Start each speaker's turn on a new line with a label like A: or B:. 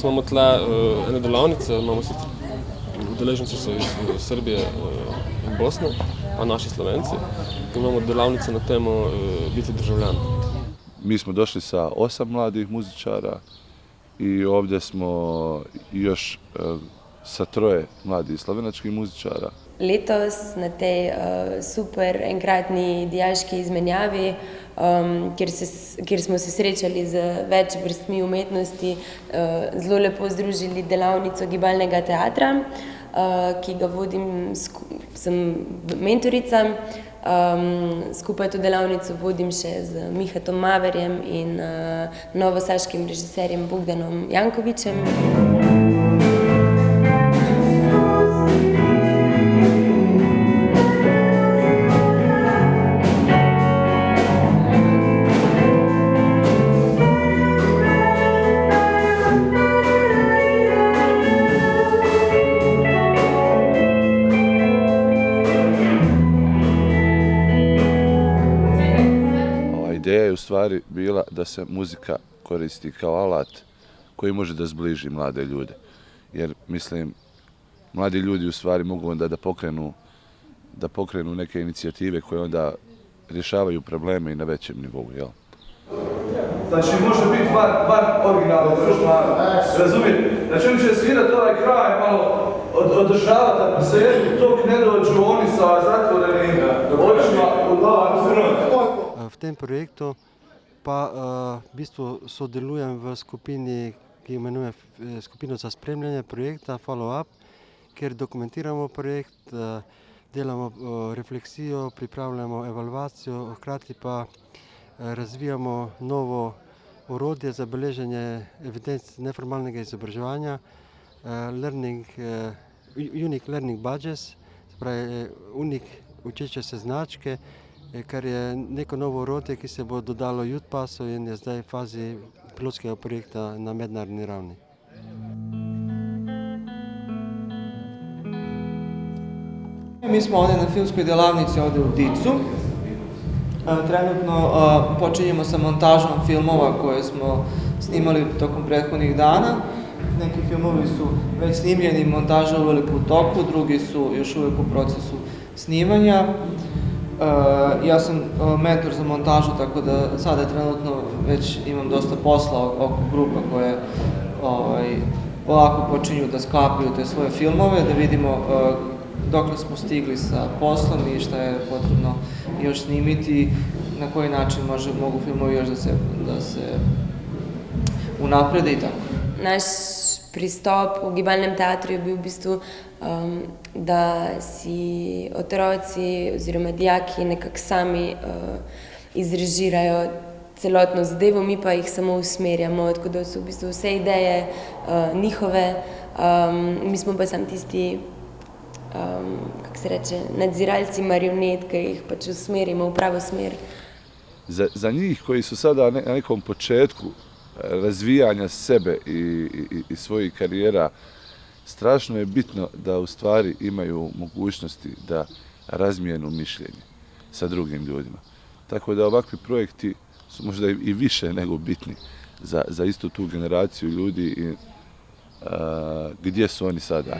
A: smo imamo tle ene delavnice, imamo sicer udeleženci so iz Srbije in Bosne, a naši Slovenci. Imamo delavnice na temu biti državljan.
B: Mi smo došli sa 8 mladih muzičara i ovdje smo još sa 3 mladih slovenačkih muzičara.
C: Letos na tej super enkratni dijaški izmenjavi, kjer smo se srečali z več vrstmi umetnosti, zelo lepo združili delavnico gibalnega teatra, ki ga vodim, sem mentorica. Skupaj to delavnico vodim še z Mihatom Maverjem in novosaškim režiserjem Bogdanom Jankovićem.
B: Ideja je u stvari bila da se muzika koristi kao alat koji može da zbliži mlade ljude. Jer, mislim, mladi ljudi u stvari mogu onda da pokrenu neke inicijative koje onda rješavaju probleme i na većem nivou, jel?
D: Znači, može biti var originalno društva, razumijete? Znači, oni će svirati ovaj kraj, malo održavati atmosferu, dok ne dođu oni sa zatvorenim očima u glavu crno.
E: V tem projektu pa v bistvu sodelujem v skupini, ki imenuje skupino za spremljanje projekta Follow Up, kjer dokumentiramo projekt, delamo refleksijo, pripravljamo evalvacijo, hkrati pa razvijamo novo orodje za beleženje evidenc neformalnega izobraževanja, Unique Learning Badges, se pravi učeče se značke, kar je neko novo orodje, ki se bo dodalo Youthpassu in je zdaj v fazi pilotskega projekta na mednarodni ravni.
F: Mi smo ovdje na filmskoj delavnici ovdje u Dicu. Trenutno počinjemo sa montažom filmova koje smo snimali tokom prethodnih dana. Neki filmovi su već snimljeni, montaža uvijek u toku, drugi su još uvijek u procesu snimanja. Ja sam mentor za montažu, tako da sada trenutno već imam dosta posla oko grupa koje polako počinju da sklapaju te svoje filmove, da vidimo dokle smo stigli sa poslom i šta je potrebno još snimiti, na koji način mogu filmovi još da se unaprede i tako.
C: Naš pristop v gibalnem teatru je bil v bistvu, da si otroci oziroma dijaki nekako sami izrežirajo celotno zadevo, mi pa jih samo usmerjamo, tako da so v bistvu vse ideje njihove, mi smo pa samo tisti, kako se reče, nadziralci marionet, ki jih pač usmerimo v pravo smer.
B: Za njih koji su sada na nekom početku razvijanja sebe i svojih karijera, strašno je bitno da u stvari imaju mogućnosti da razmijenu mišljenje sa drugim ljudima. Tako da ovakvi projekti su možda i više nego bitni za istu tu generaciju ljudi i gdje su oni sada.